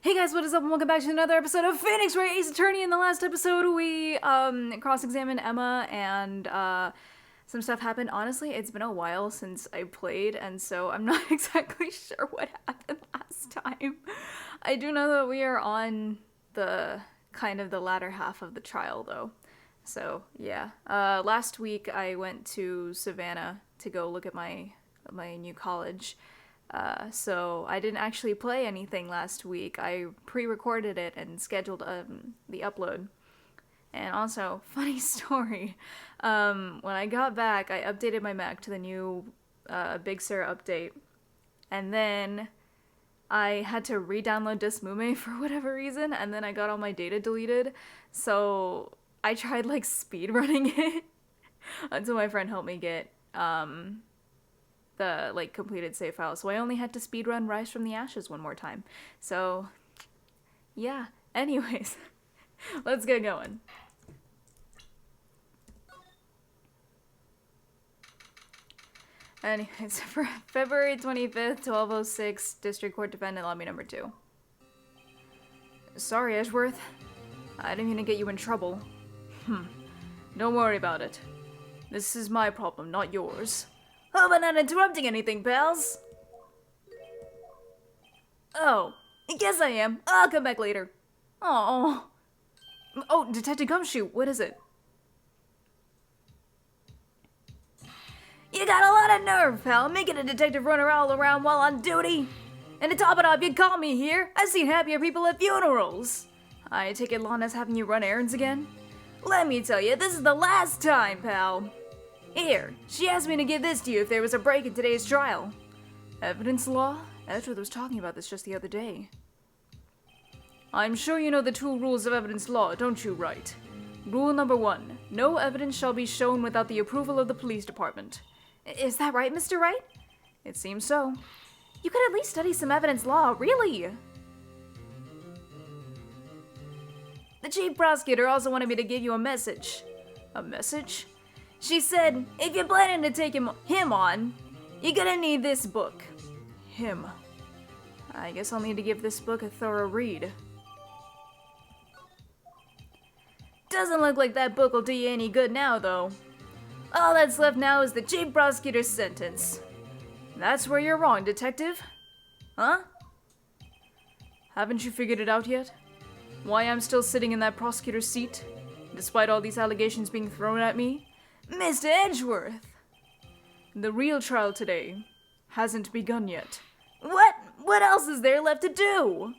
Hey guys, what is up and welcome back to another episode of Phoenix Wright Ace Attorney. In the last episode, we cross-examined Emma and some stuff happened. Honestly, it's been a while since I played, and so I'm not exactly sure what happened last time. I do know that we are on the kind of the latter half of the trial though. So yeah, last week I went to Savannah to go look at my new college. So I didn't actually play anything last week. I pre-recorded it and scheduled the upload. And also, funny story, when I got back, I updated my Mac to the new Big Sur update. And then I had to re-download DeSmuMe for whatever reason, and then I got all my data deleted. So I tried like speedrunning it until my friend helped me get the like completed save file, so I only had to speedrun Rise from the Ashes one more time. So yeah, anyways, let's get going. Anyways, for February 25th, 1206, District Court Defendant, Lobby number 2. Sorry, Edgeworth. I didn't mean to get you in trouble. Don't worry about it. This is my problem, not yours. Hope I'm not interrupting anything, pals. Oh, I guess I am. I'll come back later. Oh, Detective Gumshoe, what is it? You got a lot of nerve, pal, making a detective run all around while on duty. And to top it off, you call me here. I've seen happier people at funerals. I take it Lana's having you run errands again? Let me tell you, this is the last time, pal. Here, she asked me to give this to you if there was a break in today's trial. Evidence law? Edgeworth was talking about this just the other day. I'm sure you know the 2 rules of evidence law, don't you, Wright? Rule number 1, no evidence shall be shown without the approval of the police department. Is that right, Mr. Wright? It seems so. You could at least study some evidence law, really. The chief prosecutor also wanted me to give you a message. A message? She said, if you're planning to take him on, you're gonna need this book. Him. I guess I'll need to give this book a thorough read. Doesn't look like that book will do you any good now, though. All that's left now is the chief prosecutor's sentence. That's where you're wrong, detective. Huh? Haven't you figured it out yet? Why I'm still sitting in that prosecutor's seat, despite all these allegations being thrown at me? Mr. Edgeworth! The real trial today hasn't begun yet. What? What else is there left to do?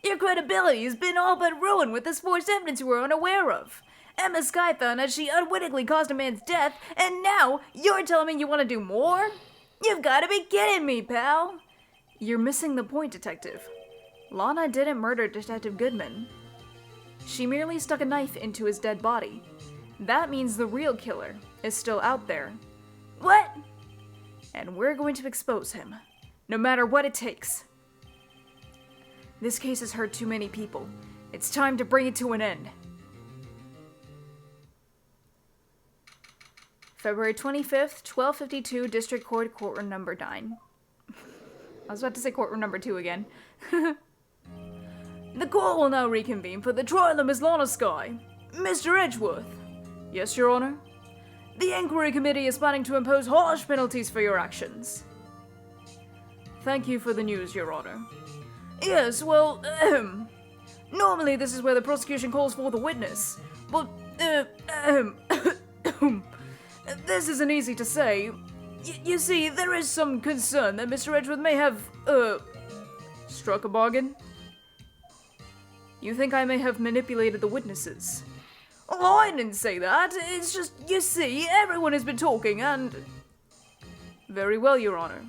Your credibility has been all but ruined with this forged evidence you were unaware of. Emma Skye found that she unwittingly caused a man's death, and now you're telling me you want to do more? You've got to be kidding me, pal! You're missing the point, Detective. Lana didn't murder Detective Goodman. She merely stuck a knife into his dead body. That means the real killer is still out there. What? And we're going to expose him, no matter what it takes. This case has hurt too many people. It's time to bring it to an end. February 25th, 1252, District Court, Courtroom number 9. I was about to say courtroom number 2 again. The court will now reconvene for the trial of Miss Lana Skye. Mr. Edgeworth. Yes, Your Honor? The inquiry committee is planning to impose harsh penalties for your actions. Thank you for the news, Your Honor. Yes, well, normally this is where the prosecution calls for the witness, but, this isn't easy to say. You see, there is some concern that Mr. Edgeworth may have, struck a bargain. You think I may have manipulated the witnesses? Oh, I didn't say that. It's just, you see, everyone has been talking and... Very well, Your Honor.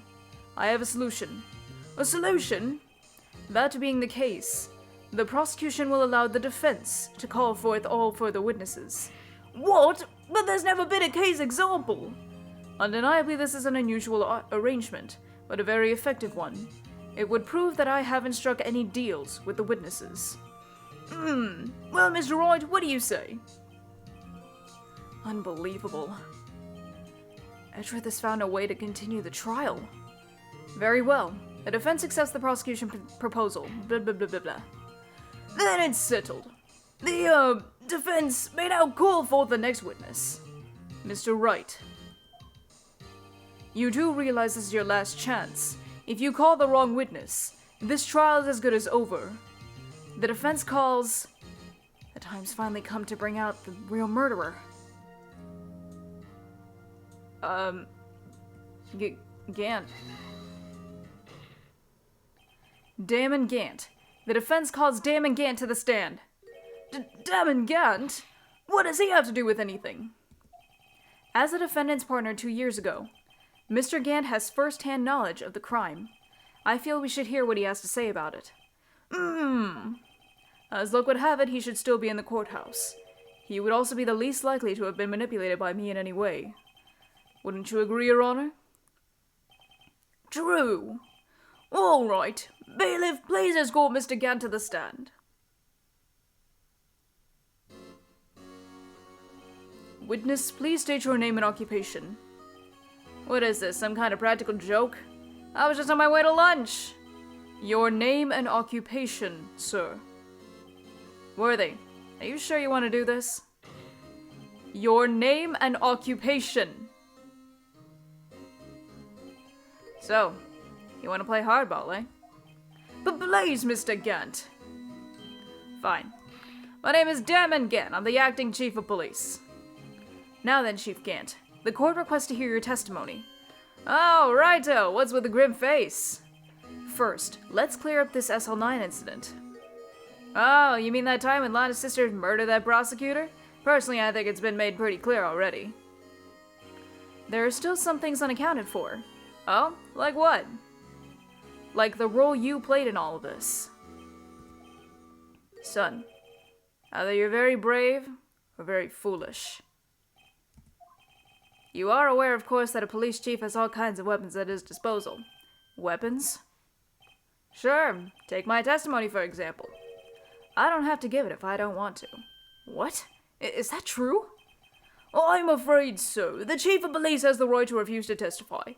I have a solution. A solution? That being the case, the prosecution will allow the defense to call forth all further witnesses. What? But there's never been a case example. Undeniably, this is an unusual arrangement, but a very effective one. It would prove that I haven't struck any deals with the witnesses. Well, Mr. Wright, what do you say? Unbelievable. Edgeworth has found a way to continue the trial. Very well. The defense accepts the prosecution proposal. Blah, blah, blah, blah, blah. Then it's settled. The, defense may now call forth the next witness. Mr. Wright. You do realize this is your last chance. If you call the wrong witness, this trial is as good as over. The defense calls... The time's finally come to bring out the real murderer. Gant. Damon Gant. The defense calls Damon Gant to the stand. Damon Gant? What does he have to do with anything? As the defendant's partner 2 years ago, Mr. Gant has first-hand knowledge of the crime. I feel we should hear what he has to say about it. As luck would have it, he should still be in the courthouse. He would also be the least likely to have been manipulated by me in any way. Wouldn't you agree, Your Honor? True. All right. Bailiff, please escort Mr. Gant to the stand. Witness, please state your name and occupation. What is this, some kind of practical joke? I was just on my way to lunch. Your name and occupation, sir. Worthy, are you sure you want to do this? Your name and occupation. So, you want to play hardball, eh? But please, Mr. Gant. Fine. My name is Damon Gant. I'm the acting chief of police. Now then, Chief Gant, the court requests to hear your testimony. Oh, righto. What's with the grim face? First, let's clear up this SL-9 incident. Oh, you mean that time when Lana's sister murdered that prosecutor? Personally, I think it's been made pretty clear already. There are still some things unaccounted for. Oh? Like what? Like the role you played in all of this. Son, either you're very brave or very foolish. You are aware, of course, that a police chief has all kinds of weapons at his disposal. Weapons? Sure, take my testimony for example. I don't have to give it if I don't want to. What? Is that true? I'm afraid so. The chief of police has the right to refuse to testify.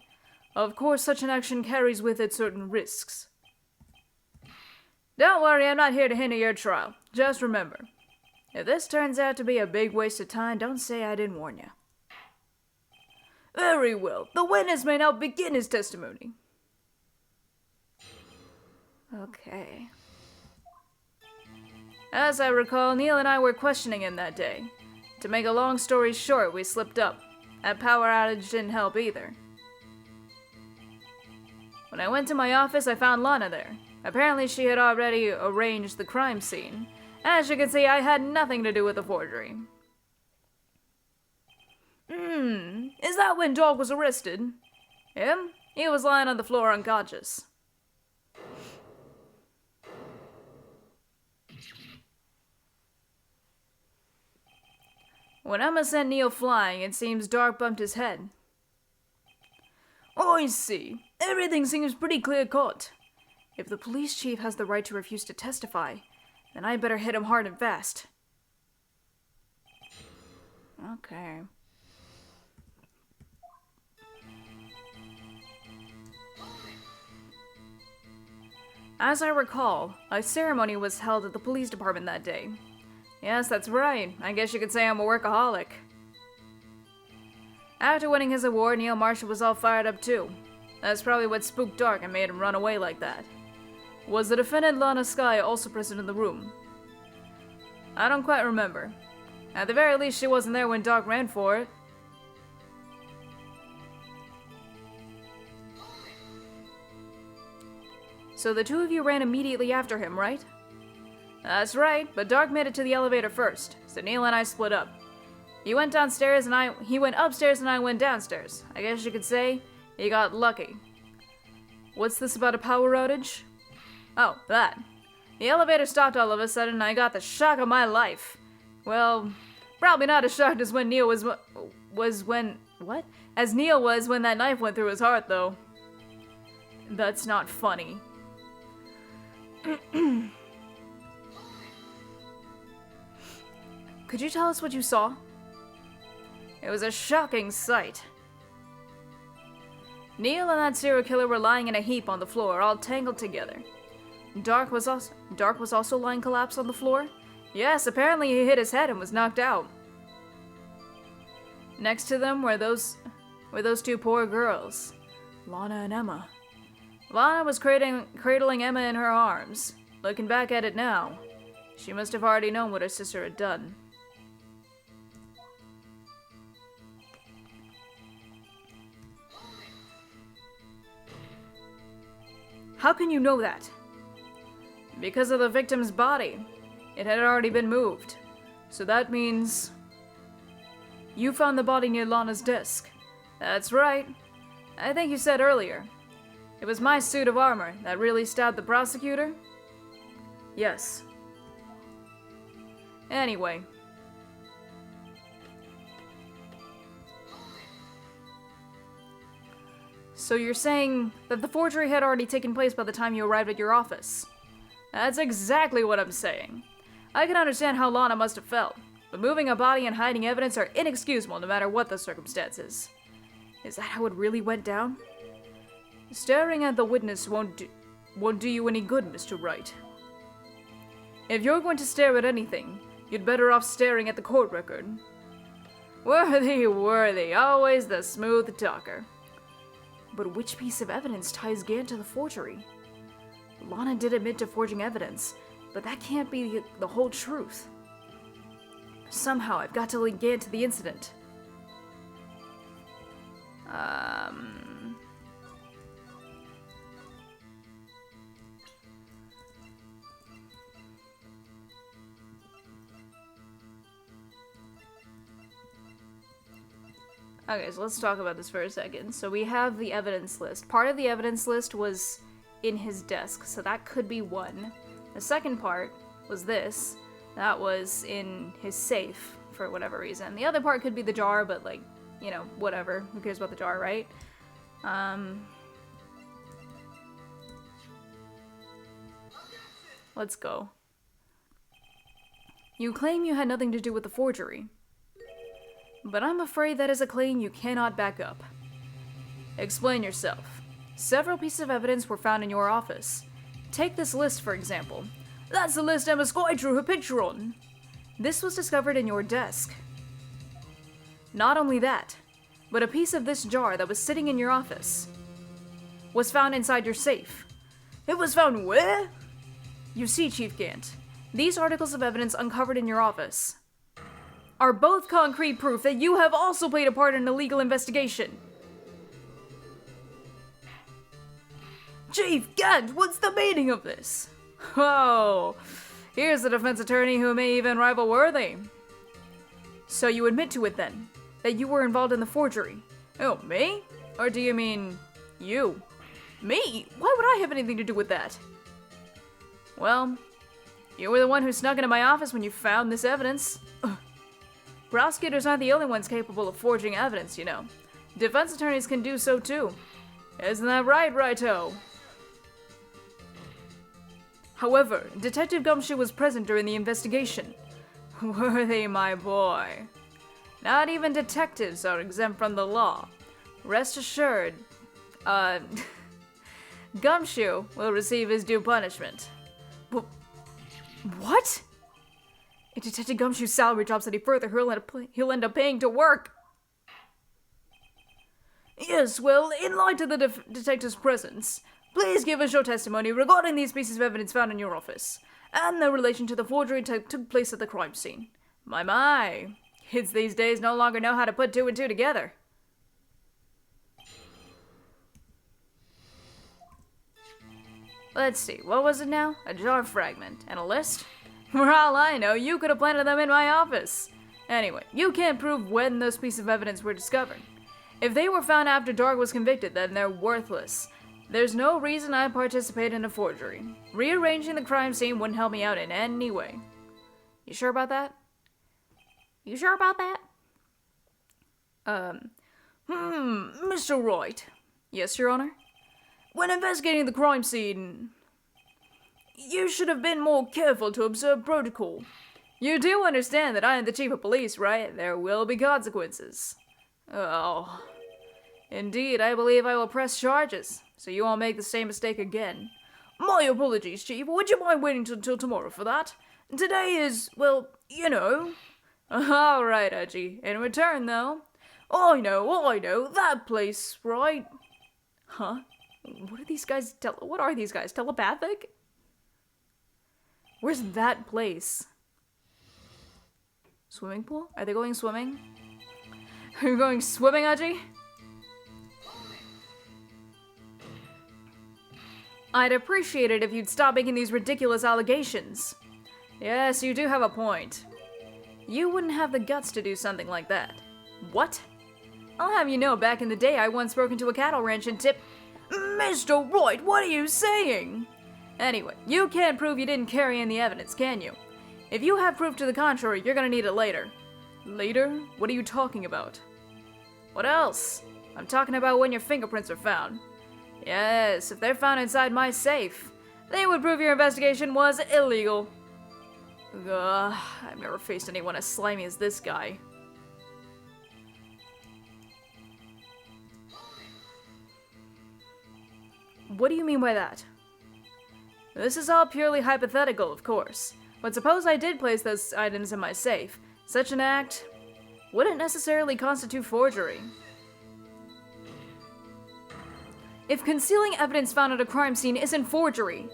Of course, such an action carries with it certain risks. Don't worry, I'm not here to hinder your trial. Just remember, if this turns out to be a big waste of time, don't say I didn't warn you. Very well. The witness may now begin his testimony. Okay. As I recall, Neil and I were questioning him that day. To make a long story short, we slipped up. That power outage didn't help either. When I went to my office, I found Lana there. Apparently she had already arranged the crime scene. As you can see, I had nothing to do with the forgery. Is that when Dog was arrested? Him? He was lying on the floor unconscious. When Emma sent Neil flying, it seems Dark bumped his head. I see. Everything seems pretty clear-cut. If the police chief has the right to refuse to testify, then I better hit him hard and fast. Okay. As I recall, a ceremony was held at the police department that day. Yes, that's right. I guess you could say I'm a workaholic. After winning his award, Neil Marshall was all fired up too. That's probably what spooked Dark and made him run away like that. Was the defendant Lana Skye also present in the room? I don't quite remember. At the very least, she wasn't there when Dark ran for it. So the two of you ran immediately after him, right? That's right, but Dark made it to the elevator first, so Neil and I split up. He went upstairs and I went downstairs. I guess you could say he got lucky. What's this about a power outage? Oh, that. The elevator stopped all of a sudden and I got the shock of my life. Well, probably not as shocked as when Neil was when that knife went through his heart, though. That's not funny. Could you tell us what you saw? It was a shocking sight. Neil and that serial killer were lying in a heap on the floor, all tangled together. Dark was also lying collapsed on the floor? Yes, apparently he hit his head and was knocked out. Next to them were those two poor girls, Lana and Emma. Lana was cradling Emma in her arms. Looking back at it now, she must have already known what her sister had done. How can you know that? Because of the victim's body. It had already been moved. So that means... You found the body near Lana's desk. That's right. I think you said earlier. It was my suit of armor that really stabbed the prosecutor? Yes. Anyway. So you're saying that the forgery had already taken place by the time you arrived at your office? That's exactly what I'm saying. I can understand how Lana must have felt, but moving a body and hiding evidence are inexcusable no matter what the circumstances. Is that how it really went down? Staring at the witness won't do you any good, Mr. Wright. If you're going to stare at anything, you'd better off staring at the court record. Worthy, always the smooth talker. But which piece of evidence ties Gant to the forgery? Lana did admit to forging evidence, but that can't be the whole truth. Somehow, I've got to link Gant to the incident. Okay, so let's talk about this for a second. So we have the evidence list. Part of the evidence list was in his desk, so that could be one. The second part was this. That was in his safe, for whatever reason. The other part could be the jar, but like, you know, whatever. Who cares about the jar, right? Let's go. You claim you had nothing to do with the forgery. But I'm afraid that is a claim you cannot back up. Explain yourself. Several pieces of evidence were found in your office. Take this list, for example. That's the list Emma Sky drew her picture on. This was discovered in your desk. Not only that, but a piece of this jar that was sitting in your office was found inside your safe. It was found where? You see, Chief Gant, these articles of evidence uncovered in your office are both concrete proof that you have also played a part in a legal investigation. Chief Gant, what's the meaning of this? Oh, here's a defense attorney who may even rival Worthy. So you admit to it then, that you were involved in the forgery. Oh, me? Or do you mean you? Me? Why would I have anything to do with that? Well, you were the one who snuck into my office when you found this evidence. Prosecutors aren't the only ones capable of forging evidence, you know. Defense attorneys can do so too. Isn't that right, Righto? However, Detective Gumshoe was present during the investigation. Worthy, my boy. Not even detectives are exempt from the law. Rest assured, Gumshoe will receive his due punishment. What? If Detective Gumshoe's salary drops any further, he'll end up paying to work. Yes, well, in light of the detective's presence, please give us your testimony regarding these pieces of evidence found in your office, and their relation to the forgery took place at the crime scene. My, kids these days no longer know how to put two and two together. Let's see, what was it now? A jar fragment and a list? For all I know, you could have planted them in my office. Anyway, you can't prove when those pieces of evidence were discovered. If they were found after Dark was convicted, then they're worthless. There's no reason I participate in a forgery. Rearranging the crime scene wouldn't help me out in any way. You sure about that? You sure about that? Mr. Wright. Yes, Your Honor? When investigating the crime scene, you should have been more careful to observe protocol. You do understand that I am the chief of police, right? There will be consequences. Oh. Indeed, I believe I will press charges, so you won't make the same mistake again. My apologies, Chief. Would you mind waiting till tomorrow for that? Today is, well, you know. All right, Edgy. In return, though, I know, that place, right? Huh? What are these guys telepathic? Where's that place? Swimming pool? Are they going swimming? Are you going swimming, Edgy? I'd appreciate it if you'd stop making these ridiculous allegations. Yes, you do have a point. You wouldn't have the guts to do something like that. What? I'll have you know, back in the day I once broke into a cattle ranch and tipped— Mr. Wright, what are you saying? Anyway, you can't prove you didn't carry in the evidence, can you? If you have proof to the contrary, you're gonna need it later. Later? What are you talking about? What else? I'm talking about when your fingerprints are found. Yes, if they're found inside my safe, they would prove your investigation was illegal. Ugh, I've never faced anyone as slimy as this guy. What do you mean by that? This is all purely hypothetical, of course. But suppose I did place those items in my safe. Such an act wouldn't necessarily constitute forgery. If concealing evidence found at a crime scene isn't forgery,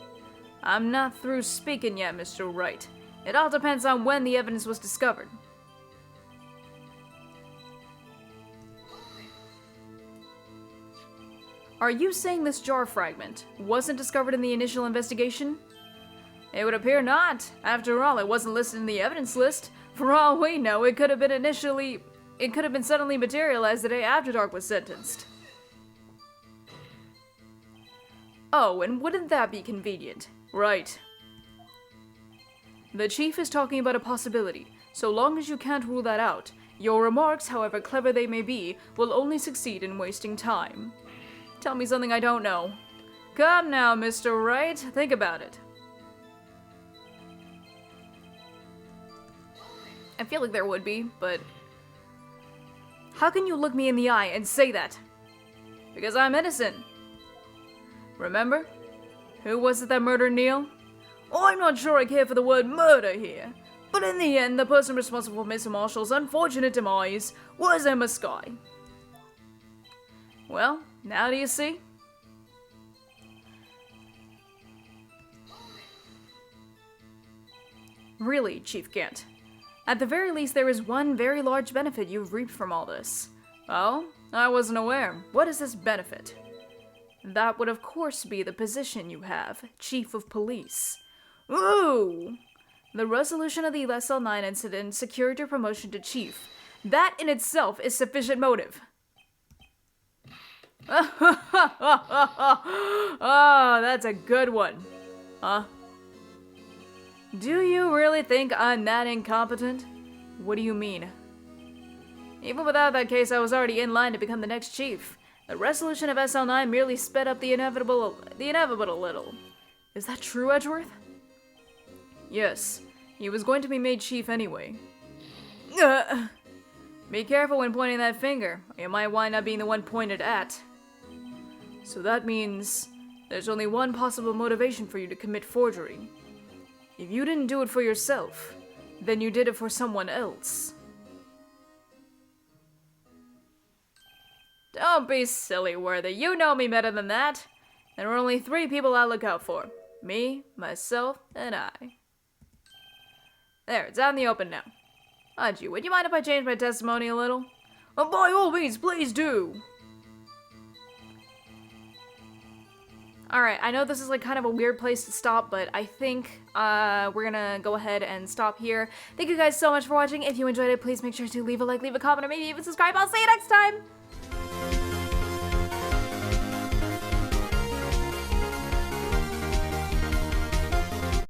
I'm not through speaking yet, Mr. Wright. It all depends on when the evidence was discovered. Are you saying this jar fragment wasn't discovered in the initial investigation? It would appear not. After all, it wasn't listed in the evidence list. For all we know, it could have been suddenly materialized the day after Dark was sentenced. Oh, and wouldn't that be convenient? Right. The Chief is talking about a possibility. So long as you can't rule that out, your remarks, however clever they may be, will only succeed in wasting time. Tell me something I don't know. Come now, Mr. Wright, think about it. I feel like there would be, but how can you look me in the eye and say that? Because I'm innocent. Remember? Who was it that murdered Neil? I'm not sure I care for the word murder here, but in the end, the person responsible for Mr. Marshall's unfortunate demise was Emma Skye. Well, now do you see? Really, Chief Gant. At the very least, there is one very large benefit you've reaped from all this. Oh? I wasn't aware. What is this benefit? That would of course be the position you have, Chief of Police. Ooh! The resolution of the SL-9 incident secured your promotion to Chief. That in itself is sufficient motive. Oh, that's a good one. Huh? Do you really think I'm that incompetent? What do you mean? Even without that case, I was already in line to become the next chief. The resolution of SL-9 merely sped up the inevitable a little. Is that true, Edgeworth? Yes. He was going to be made chief anyway. Be careful when pointing that finger. You might wind up being the one pointed at. So that means there's only one possible motivation for you to commit forgery. If you didn't do it for yourself, then you did it for someone else. Don't be silly, Worthy. You know me better than that. There are only 3 people I look out for. Me, myself, and I. There, it's out in the open now. Auntie, would you mind if I change my testimony a little? Oh, by all means, please do! Alright, I know this is like kind of a weird place to stop, but I think we're gonna go ahead and stop here. Thank you guys so much for watching. If you enjoyed it, please make sure to leave a like, leave a comment, or maybe even subscribe. I'll see you next time!